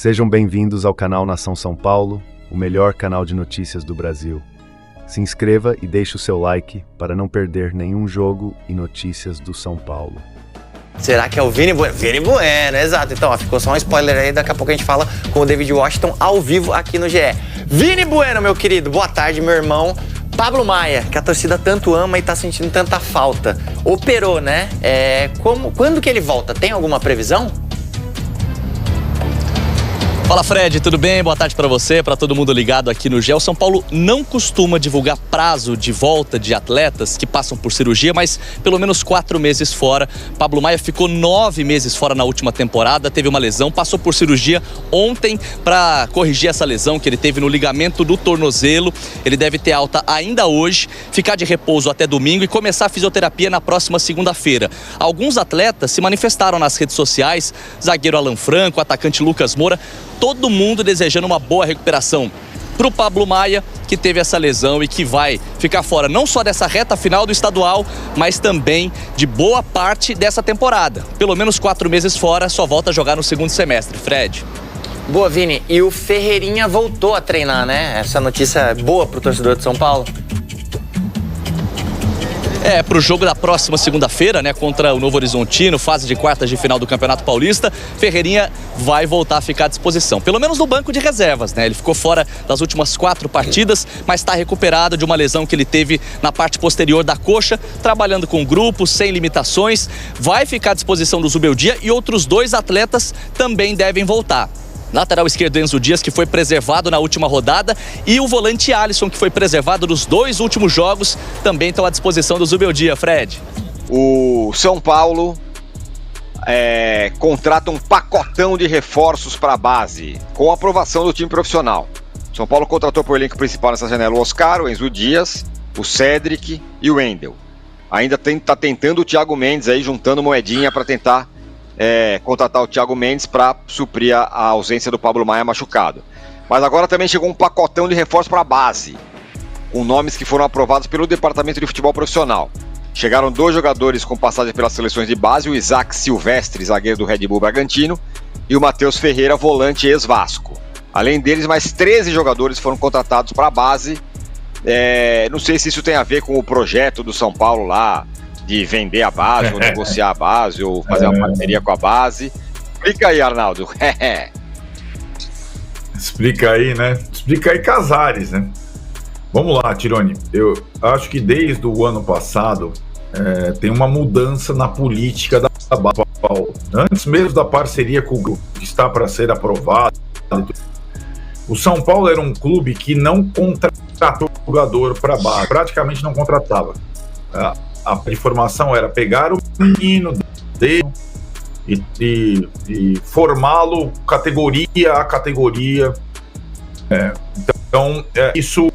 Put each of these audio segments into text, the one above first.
Sejam bem-vindos ao canal Nação São Paulo, o melhor canal de notícias do Brasil. Se inscreva e deixe o seu like para não perder nenhum jogo e notícias do São Paulo. Será que é o Vini Bueno? Vini Bueno, exato. Então, ficou só um spoiler aí, daqui a pouco a gente fala com o David Washington ao vivo aqui no GE. Vini Bueno, meu querido, boa tarde, meu irmão. Pablo Maia, que a torcida tanto ama e tá sentindo tanta falta. Operou, né? Quando que ele volta? Tem alguma previsão? Fala, Fred, tudo bem? Boa tarde para você, para todo mundo ligado aqui no GE. O São Paulo não costuma divulgar prazo de volta de atletas que passam por cirurgia, mas pelo menos 4 meses fora. Pablo Maia ficou 9 meses fora na última temporada, teve uma lesão, passou por cirurgia ontem para corrigir essa lesão que ele teve no ligamento do tornozelo. Ele deve ter alta ainda hoje, ficar de repouso até domingo e começar a fisioterapia na próxima segunda-feira. Alguns atletas se manifestaram nas redes sociais, zagueiro Alan Franco, atacante Lucas Moura, todo mundo desejando uma boa recuperação para o Pablo Maia, que teve essa lesão e que vai ficar fora não só dessa reta final do estadual, mas também de boa parte dessa temporada. Pelo menos 4 meses fora, só volta a jogar no segundo semestre. Fred. Boa, Vini. E o Ferreirinha voltou a treinar, né? Essa notícia é boa para o torcedor de São Paulo? Para o jogo da próxima segunda-feira, né, contra o Novo Horizontino, fase de quartas de final do Campeonato Paulista, Ferreirinha vai voltar a ficar à disposição, pelo menos no banco de reservas, né? Ele ficou fora das últimas 4 partidas, mas está recuperado de uma lesão que ele teve na parte posterior da coxa, trabalhando com grupo, sem limitações, vai ficar à disposição do Zubeldia e outros 2 atletas também devem voltar. Lateral esquerdo Enzo Dias, que foi preservado na última rodada, e o volante Alisson, que foi preservado nos 2 últimos jogos, também estão à disposição do Zubeldia. Fred. O São Paulo contrata um pacotão de reforços para a base, com aprovação do time profissional. O São Paulo contratou para o elenco principal nessa janela o Oscar, o Enzo Dias, o Cédric e o Wendel. Ainda está tentando o Thiago Mendes aí, juntando moedinha para tentar contratar o Thiago Mendes para suprir a ausência do Pablo Maia machucado. Mas agora também chegou um pacotão de reforço para a base, com nomes que foram aprovados pelo Departamento de Futebol Profissional. Chegaram 2 jogadores com passagem pelas seleções de base, o Isaac Silvestre, zagueiro do Red Bull Bragantino, e o Matheus Ferreira, volante ex-Vasco. Além deles, mais 13 jogadores foram contratados para a base. Não sei se isso tem a ver com o projeto do São Paulo lá, de vender a base, ou negociar a base, ou fazer uma parceria com a base. Explica aí, Arnaldo. Explica aí, né? Explica aí, Casares, né? Vamos lá, Tironi. Eu acho que desde o ano passado tem uma mudança na política da base. Antes mesmo da parceria com o grupo, que está para ser aprovado, o São Paulo era um clube que não contratou jogador para base, praticamente não contratava. A informação era pegar o menino dele e formá-lo categoria a categoria. Então, isso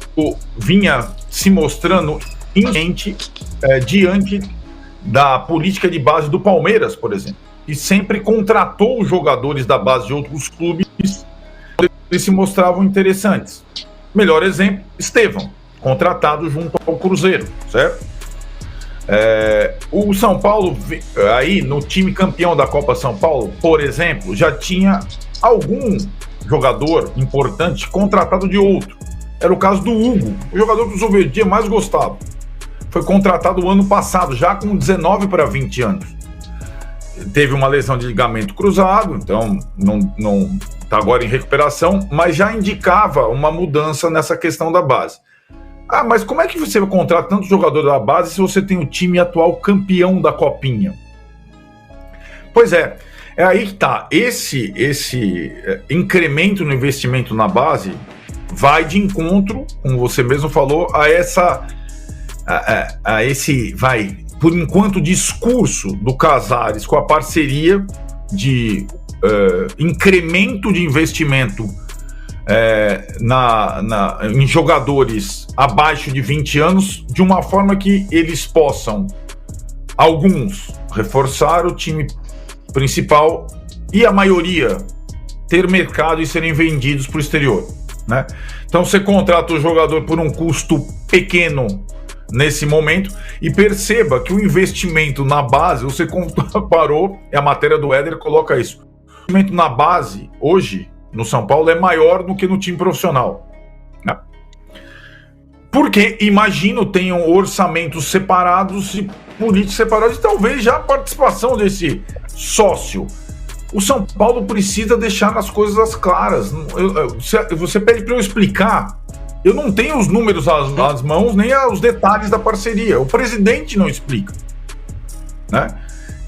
vinha se mostrando incoerente diante da política de base do Palmeiras, por exemplo, e sempre contratou os jogadores da base de outros clubes quando eles se mostravam interessantes. Melhor exemplo, Estevão, contratado junto ao Cruzeiro, certo? O São Paulo, aí no time campeão da Copa São Paulo, por exemplo, já tinha algum jogador importante contratado de outro. Era o caso do Hugo, o jogador que o Zubeldia mais gostava. Foi contratado o ano passado, já com 19 para 20 anos. Teve uma lesão de ligamento cruzado, então não está agora em recuperação, mas já indicava uma mudança nessa questão da base. Mas como é que você contrata tanto jogador da base se você tem o time atual campeão da Copinha? Pois é aí que tá. Esse incremento no investimento na base vai de encontro, como você mesmo falou, a esse, por enquanto, discurso do Casares com a parceria de incremento de investimento em jogadores abaixo de 20 anos, de uma forma que eles possam, alguns, reforçar o time principal e a maioria ter mercado e serem vendidos para o exterior, né? Então você contrata o jogador por um custo pequeno nesse momento e perceba que o investimento na base, você comparou, a matéria do Éder coloca isso, o investimento na base hoje no São Paulo é maior do que no time profissional. Né? Porque, imagino, tenham orçamentos separados e políticos separados e talvez já a participação desse sócio. O São Paulo precisa deixar as coisas claras. Você pede para eu explicar, eu não tenho os números às mãos, nem os detalhes da parceria. O presidente não explica. Né?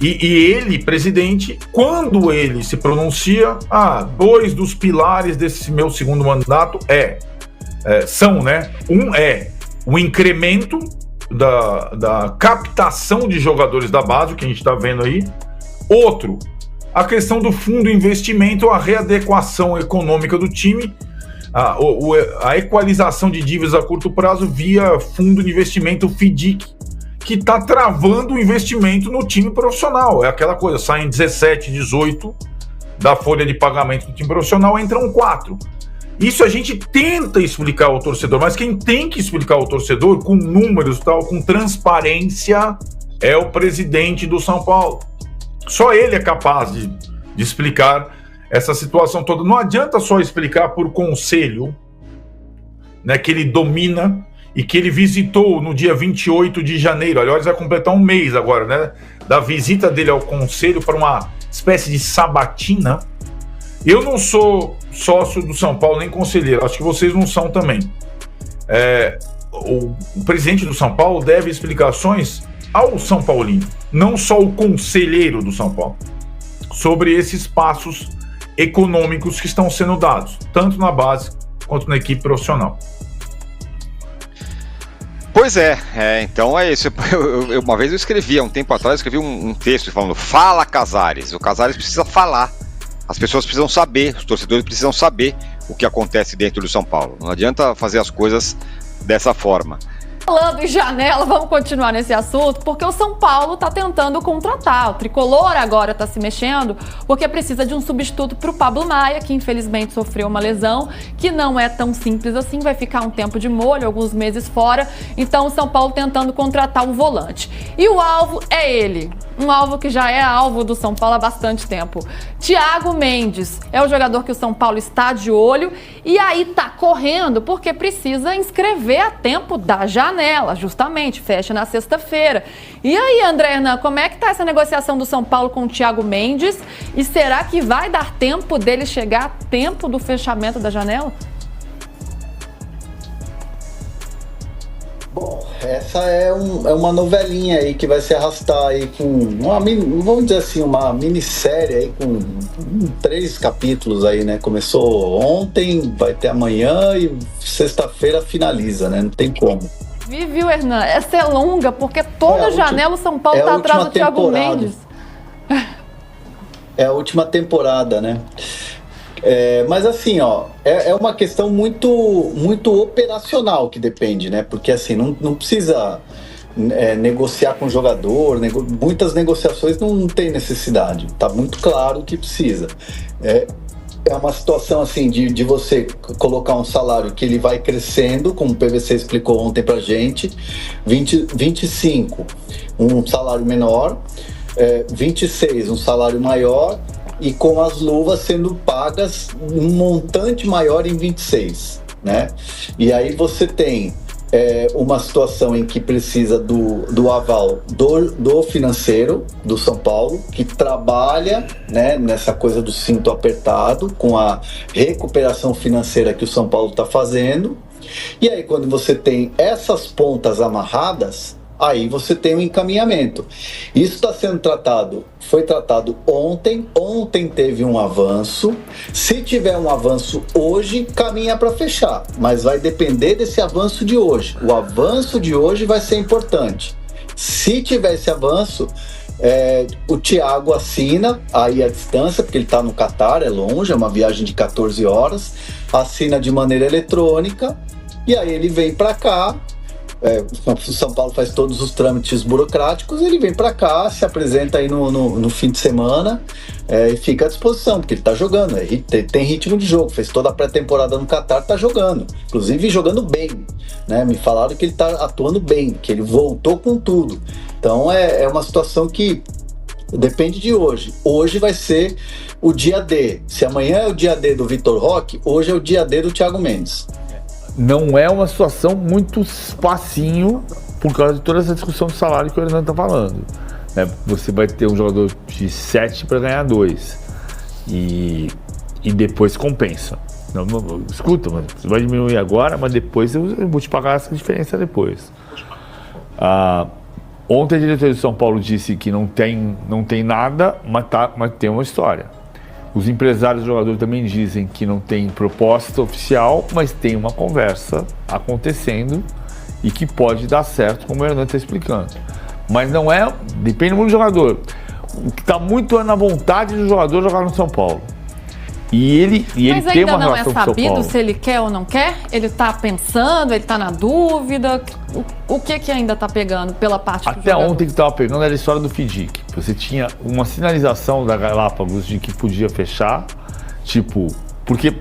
E ele, presidente, quando ele se pronuncia, dois dos pilares desse meu segundo mandato são, né? Um é o incremento da captação de jogadores da base, o que a gente está vendo aí. Outro, a questão do fundo investimento, a readequação econômica do time, a equalização de dívidas a curto prazo via fundo de investimento FIDIC, que está travando o investimento no time profissional. É aquela coisa, saem 17, 18 da folha de pagamento do time profissional, entram 4. Isso a gente tenta explicar ao torcedor, mas quem tem que explicar ao torcedor com números e tal, com transparência, é o presidente do São Paulo. Só ele é capaz de explicar essa situação toda. Não adianta só explicar por conselho, né, que ele domina e que ele visitou no dia 28 de janeiro. Aliás, vai completar um mês agora, né, da visita dele ao conselho para uma espécie de sabatina. Eu não sou sócio do São Paulo, nem conselheiro. Acho que vocês não são também. O presidente do São Paulo deve explicações ao São Paulino, não só o conselheiro do São Paulo, sobre esses passos econômicos que estão sendo dados, tanto na base quanto na equipe profissional. Pois então é isso. Uma vez eu escrevi, há um tempo atrás, um texto falando: fala, Casares. O Casares precisa falar. As pessoas precisam saber, os torcedores precisam saber o que acontece dentro do São Paulo. Não adianta fazer as coisas dessa forma. Falando em janela, vamos continuar nesse assunto, porque o São Paulo está tentando contratar. O Tricolor agora está se mexendo, porque precisa de um substituto para o Pablo Maia, que infelizmente sofreu uma lesão, que não é tão simples assim, vai ficar um tempo de molho, alguns meses fora. Então o São Paulo tentando contratar um volante. E o alvo é ele, um alvo que já é alvo do São Paulo há bastante tempo. Thiago Mendes é o jogador que o São Paulo está de olho e aí tá correndo porque precisa inscrever a tempo da janela, justamente, fecha na sexta-feira. E aí, André Hernan, como é que tá essa negociação do São Paulo com o Thiago Mendes? E será que vai dar tempo dele chegar a tempo do fechamento da janela? Bom, essa é uma novelinha aí que vai se arrastar aí com vamos dizer assim, uma minissérie aí com 3 capítulos aí, né? Começou ontem, vai ter amanhã e sexta-feira finaliza, né? Não tem como. Viu, Hernan? Essa é longa, porque toda janela o São Paulo tá atrás do Thiago Mendes. É a última temporada, né? Mas assim, é uma questão muito, muito operacional que depende, né? Porque assim, não precisa negociar com o jogador, muitas negociações não tem necessidade, tá muito claro que precisa. É uma situação assim de você colocar um salário que ele vai crescendo, como o PVC explicou ontem pra gente, 25, um salário menor, 26, um salário maior, e com as luvas sendo pagas um montante maior em 26, né? E aí você tem uma situação em que precisa do aval do financeiro do São Paulo, que trabalha, né, nessa coisa do cinto apertado, com a recuperação financeira que o São Paulo está fazendo. E aí quando você tem essas pontas amarradas, aí você tem um encaminhamento. Isso está sendo foi tratado ontem teve um avanço. Se tiver um avanço hoje, caminha para fechar, mas vai depender desse avanço de hoje. O avanço de hoje vai ser importante. Se tiver esse avanço, o Thiago assina aí à distância, porque ele está no Catar, é longe, é uma viagem de 14 horas, assina de maneira eletrônica, e aí ele vem para cá. O São Paulo faz todos os trâmites burocráticos, ele vem para cá, se apresenta aí no fim de semana e fica à disposição, porque ele tá jogando, tem ritmo de jogo, fez toda a pré-temporada no Catar, tá jogando, inclusive jogando bem, né? Me falaram que ele tá atuando bem, que ele voltou com tudo. Então é uma situação que Depende de hoje. Hoje vai ser o dia D. Se amanhã é o dia D do Vitor Roque, hoje é o dia D do Thiago Mendes. Não é uma situação muito facinho por causa de toda essa discussão de salário que o Hernando está falando. Você vai ter um jogador de 7 para ganhar 2 e depois compensa. Não, escuta, mano, você vai diminuir agora, mas depois eu vou te pagar essa diferença depois. Ontem a diretoria de São Paulo disse que não tem nada, mas tem uma história. Os empresários do jogador também dizem que não tem proposta oficial, mas tem uma conversa acontecendo e que pode dar certo, como o Hernando está explicando. Mas não é, depende muito do jogador. O que está muito é na vontade do jogador jogar no São Paulo. E ele tem uma relação com o São Paulo. Mas ainda não é sabido se ele quer ou não quer? Ele está pensando, ele está na dúvida? O que ainda está pegando pela parte do jogador? Até ontem que estava pegando era a história do FDIC. Você tinha uma sinalização da Galápagos de que podia fechar, porque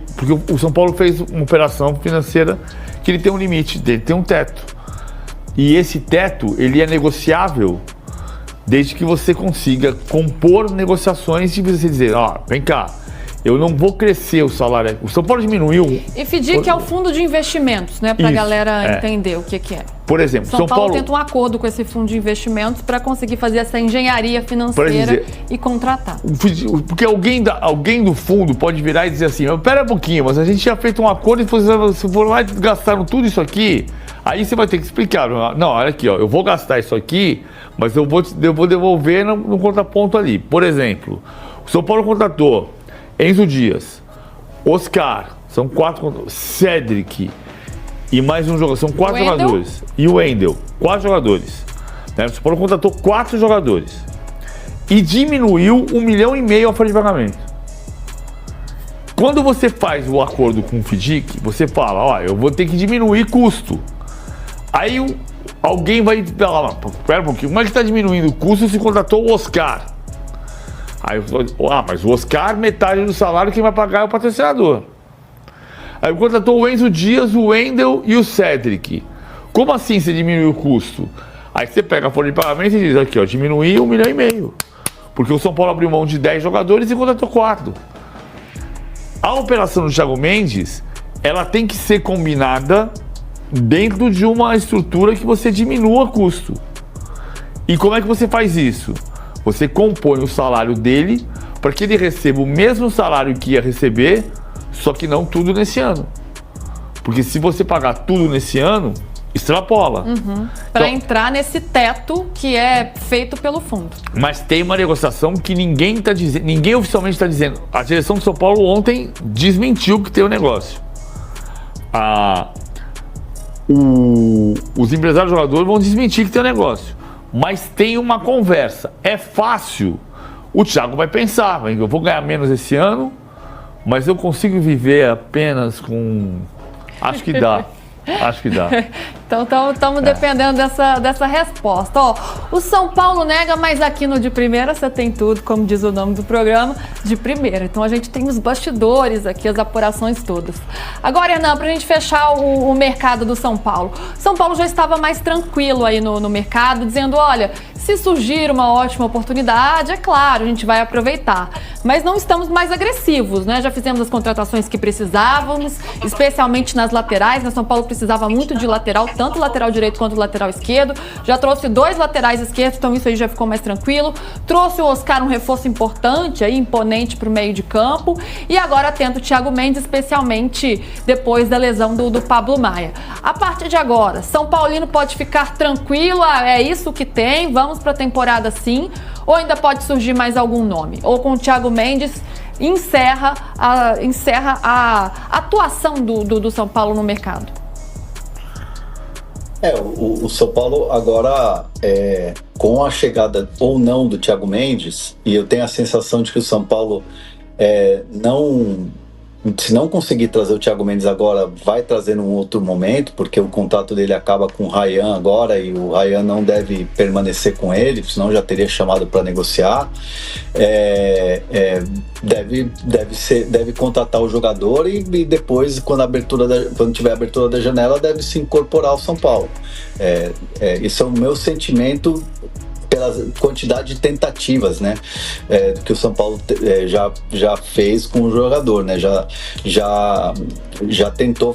o São Paulo fez uma operação financeira que ele tem um limite, ele tem um teto. E esse teto, ele é negociável desde que você consiga compor negociações de você dizer, vem cá, eu não vou crescer o salário. O São Paulo diminuiu. E FDIC é o fundo de investimentos, né? Para a galera entender o que é. Por exemplo, São Paulo tenta um acordo com esse fundo de investimentos para conseguir fazer essa engenharia financeira e contratar. Porque alguém do fundo pode virar e dizer assim, espera um pouquinho, mas a gente tinha feito um acordo e se for lá e gastaram tudo isso aqui, aí você vai ter que explicar. Não, olha aqui, eu vou gastar isso aqui, mas eu vou devolver no contraponto ali. Por exemplo, o São Paulo contratou Enzo Dias, Oscar, são 4, Cedric e mais um jogador, são 4 jogadores. E o Wendel, 4 jogadores. O São Paulo contratou 4 jogadores e diminuiu 1,5 milhão a folha de pagamento. Quando você faz o acordo com o FDIC, você fala, eu vou ter que diminuir custo. Aí alguém vai falar, espera um pouquinho, como é que está diminuindo o custo se contratou o Oscar? Aí eu falo, mas o Oscar, metade do salário quem vai pagar é o patrocinador. Aí contratou o Enzo Dias, o Wendel e o Cedric. Como assim você diminuiu o custo? Aí você pega a folha de pagamento e diz aqui, diminuiu 1,5 milhão. Porque o São Paulo abriu mão de 10 jogadores e contratou 4. A operação do Thiago Mendes, ela tem que ser combinada dentro de uma estrutura que você diminua custo. E como é que você faz isso? Você compõe o salário dele para que ele receba o mesmo salário que ia receber, só que não tudo nesse ano. Porque se você pagar tudo nesse ano, extrapola. Para entrar nesse teto que é feito pelo fundo. Mas tem uma negociação que ninguém está dizendo, ninguém oficialmente está dizendo. A direção de São Paulo ontem desmentiu que tem o negócio. Os empresários jogadores vão desmentir que tem o negócio. Mas tem uma conversa. É fácil. O Thiago vai pensar, eu vou ganhar menos esse ano, mas eu consigo viver apenas com... Acho que dá. Acho que dá. Então estamos dependendo dessa resposta. O São Paulo nega, mas aqui no De Primeira você tem tudo, como diz o nome do programa, de primeira. Então a gente tem os bastidores aqui, as apurações todas. Agora, Hernan, pra gente fechar o mercado do São Paulo. São Paulo já estava mais tranquilo aí no mercado, dizendo, olha, se surgir uma ótima oportunidade, é claro, a gente vai aproveitar. Mas não estamos mais agressivos, né? Já fizemos as contratações que precisávamos, especialmente nas laterais, né? São Paulo precisava muito de lateral, tanto lateral direito quanto lateral esquerdo. Já trouxe 2 laterais esquerdos, então isso aí já ficou mais tranquilo. Trouxe o Oscar, um reforço importante, aí, imponente para o meio de campo. E agora tenta o Thiago Mendes, especialmente depois da lesão do Pablo Maia. A partir de agora, São Paulino pode ficar tranquilo, é isso que tem, vamos para a temporada sim, ou ainda pode surgir mais algum nome? Ou com o Thiago Mendes encerra a atuação do São Paulo no mercado? O São Paulo agora, com a chegada ou não do Thiago Mendes, e eu tenho a sensação de que o São Paulo se não conseguir trazer o Thiago Mendes agora, vai trazer num outro momento, porque o contrato dele acaba com o Ryan agora e o Ryan não deve permanecer com ele, senão já teria chamado para negociar. Deve contratar o jogador e depois, quando tiver a abertura da janela, deve se incorporar ao São Paulo. Isso é o meu sentimento pela quantidade de tentativas, né? Que o São Paulo já fez com o jogador, né? Já tentou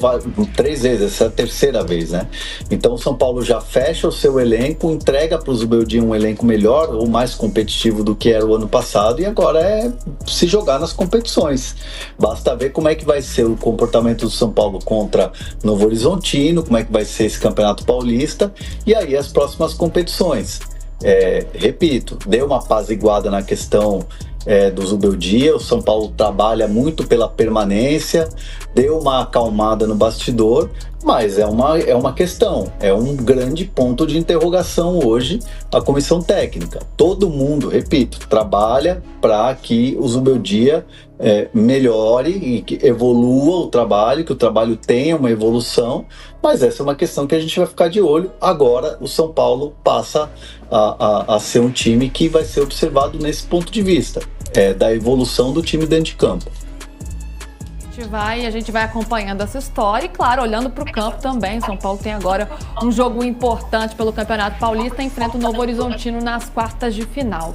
3 vezes, essa é a terceira vez, né? Então o São Paulo já fecha o seu elenco, entrega para o Zubeldia um elenco melhor ou mais competitivo do que era o ano passado, e agora é se jogar nas competições. Basta ver como é que vai ser o comportamento do São Paulo contra Novo Horizontino, como é que vai ser esse Campeonato Paulista, e aí as próximas competições. Repito, deu uma apaziguada na questão do Zubeldia, o São Paulo trabalha muito pela permanência, deu uma acalmada no bastidor, mas é uma questão, é um grande ponto de interrogação hoje a comissão técnica. Todo mundo, repito, trabalha para que o Zubeldia melhore e que evolua o trabalho, que o trabalho tenha uma evolução, mas essa é uma questão que a gente vai ficar de olho. Agora o São Paulo passa a ser um time que vai ser observado nesse ponto de vista, da evolução do time dentro de campo. A gente vai acompanhando essa história e, claro, olhando para o campo também. São Paulo tem agora um jogo importante pelo Campeonato Paulista, enfrenta o Novo Horizontino nas quartas de final.